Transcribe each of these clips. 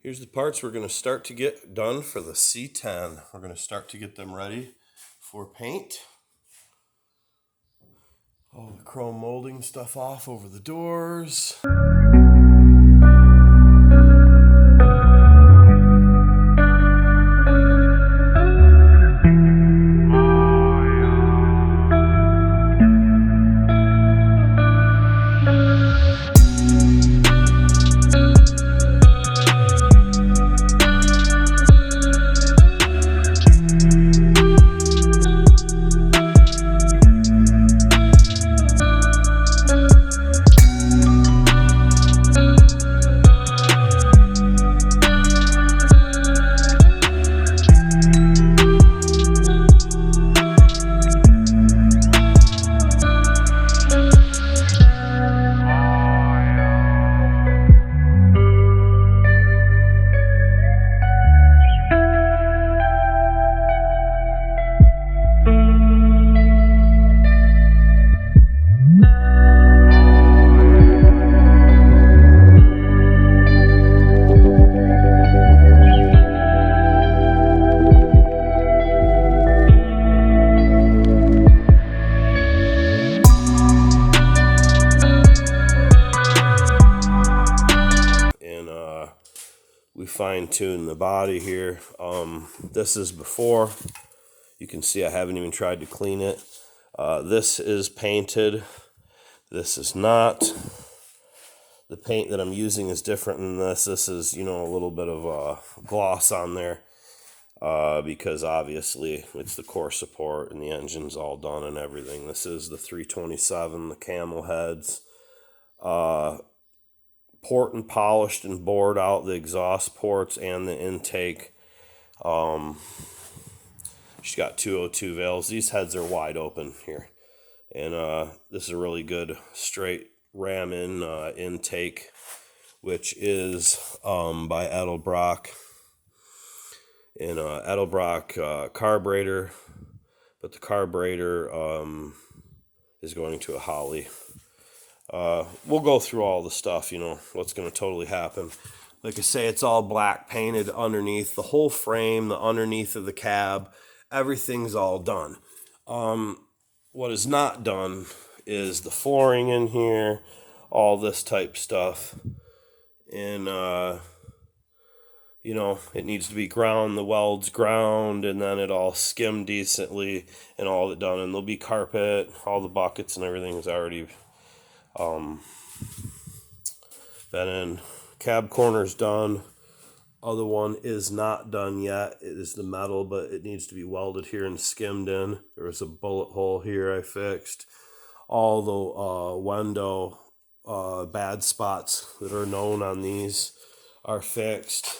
Here's the parts we're going to start to get done for the C10. We're going to start to get them ready for paint. All the chrome molding stuff off over the doors. We fine-tune the body here. This is before. You can see I haven't even tried to clean it. This is painted. This is not. The paint that I'm using is different than this. This is, a little bit of gloss on there because obviously it's the core support and the engine's all done and everything. This is the 327, the camel heads. Port and polished and bored out the exhaust ports and the intake. She's got 202 valves. These heads are wide open here. And this is a really good straight ram in intake, which is by Edelbrock. And Edelbrock carburetor, but the carburetor is going to a Holly. We'll go through all the stuff, what's going to totally happen. Like I say, it's all black painted underneath. The whole frame, the underneath of the cab, everything's all done. What is not done is the flooring in here, all this type stuff. And, it needs to be ground, the welds ground, and then it all skimmed decently and all of it done. And there'll be carpet, all the buckets and everything is already been in. Cab corner's done. Other one is not done yet. It is the metal, but it needs to be welded here and skimmed in. There was a bullet hole here I fixed. All the window bad spots that are known on these are fixed.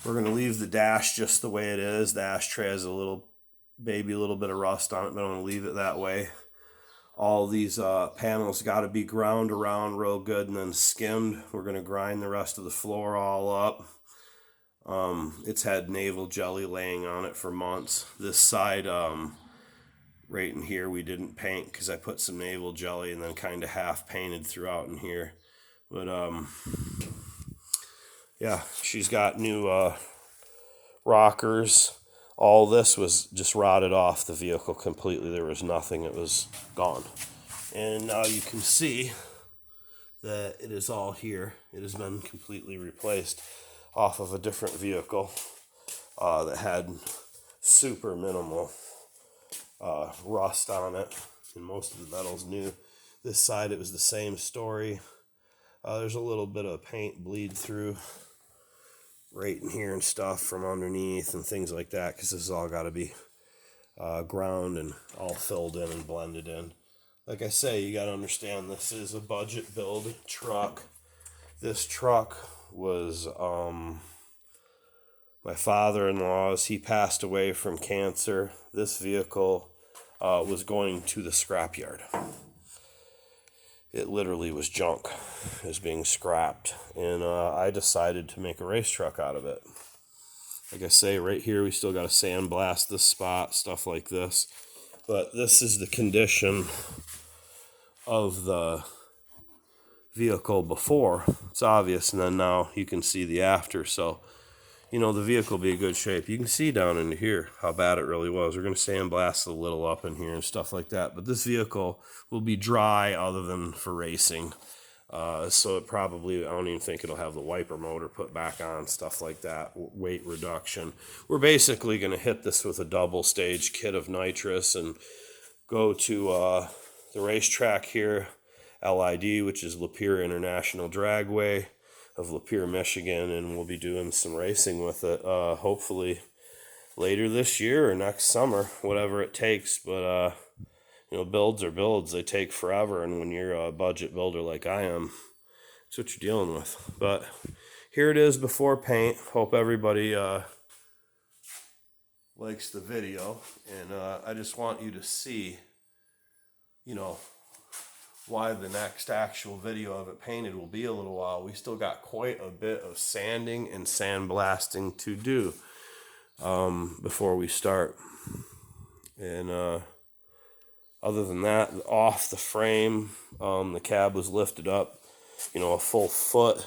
We're going to leave the dash just the way it is. The ashtray has a little bit of rust on it, but I'm going to leave it that way. All these panels got to be ground around real good and then skimmed. We're going to grind the rest of the floor all up. It's had navel jelly laying on it for months. This side, right in here, we didn't paint because I put some navel jelly and then kind of half painted throughout in here. But, yeah, she's got new rockers. All this was just rotted off the vehicle completely. There was nothing. It was gone. And now you can see that it is all here. It has been completely replaced off of a different vehicle that had super minimal rust on it. And most of the metal's new. This side, it was the same story. There's a little bit of paint bleed through right in here and stuff from underneath and things like that, because this has all got to be ground and all filled in and blended in. Like I say, you got to understand this is a budget build truck. This truck was my father-in-law's. He passed away from cancer. This vehicle was going to the scrapyard. It literally was junk. It was being scrapped. And I decided to make a race truck out of it. Like I say, right here, we still got to sandblast this spot, stuff like this. But this is the condition of the vehicle before, it's obvious, and then now you can see the after. So, you know, the vehicle will be in good shape. You can see down into here how bad it really was. We're going to sandblast a little up in here and stuff like that. But this vehicle will be dry other than for racing. So it probably, I don't even think it'll have the wiper motor put back on, stuff like that, weight reduction. We're basically going to hit this with a double stage kit of nitrous and go to the racetrack here, LID, which is Lapeer International Dragway of Lapeer, Michigan, and we'll be doing some racing with it, hopefully later this year or next summer, whatever it takes. But you know, builds are builds. They take forever, and when you're a budget builder like I am, that's what you're dealing with. But here it is before paint. Hope everybody likes the video, and I just want you to see, you know, why the next actual video of it painted will be a little while. We still got quite a bit of sanding and sandblasting to do before we start. And other than that, off the frame, the cab was lifted up, you know, a full foot,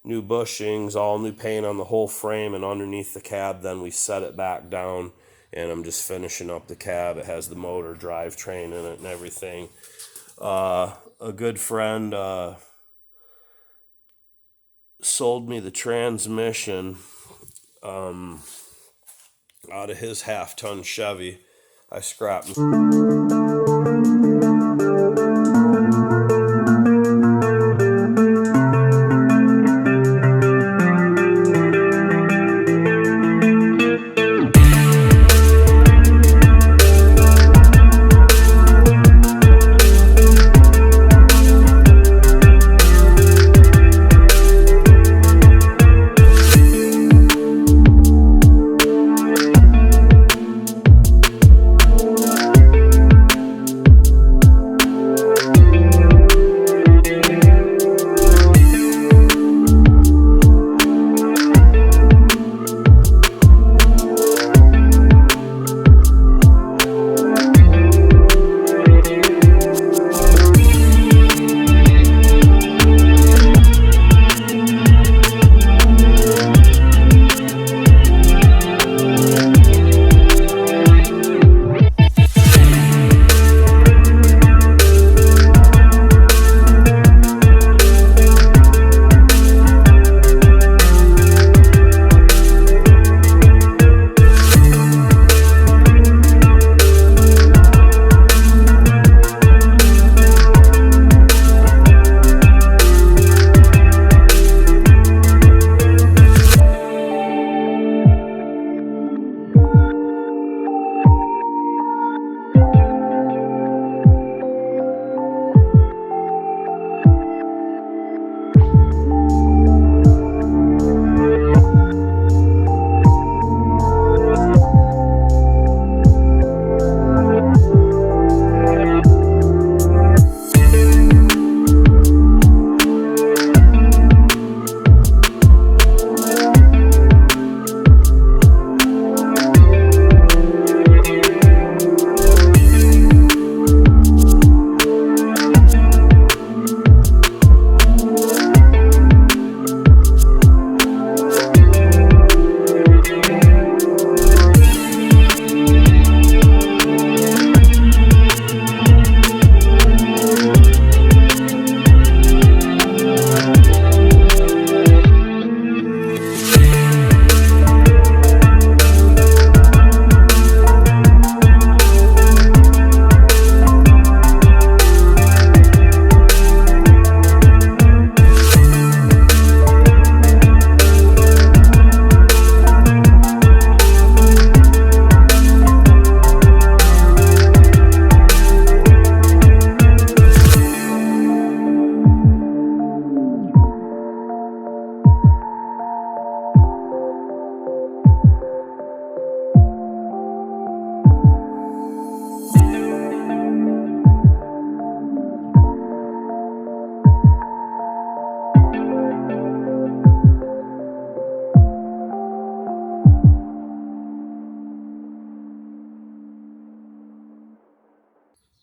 new bushings, all new paint on the whole frame and underneath the cab. Then we set it back down, and I'm just finishing up the cab. It has the motor drivetrain in it and everything. A good friend sold me the transmission out of his half-ton Chevy. I scrapped.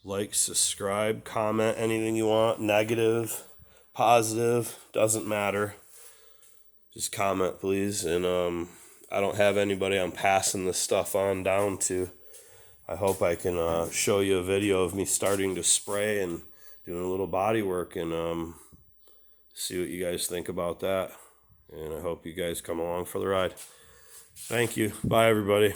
Like, subscribe, comment anything you want, negative, positive, doesn't matter. Just comment, please. And I don't have anybody I'm passing this stuff on down to. I hope I can show you a video of me starting to spray and doing a little body work, and see what you guys think about that. And I hope you guys come along for the ride. Thank you. Bye, everybody.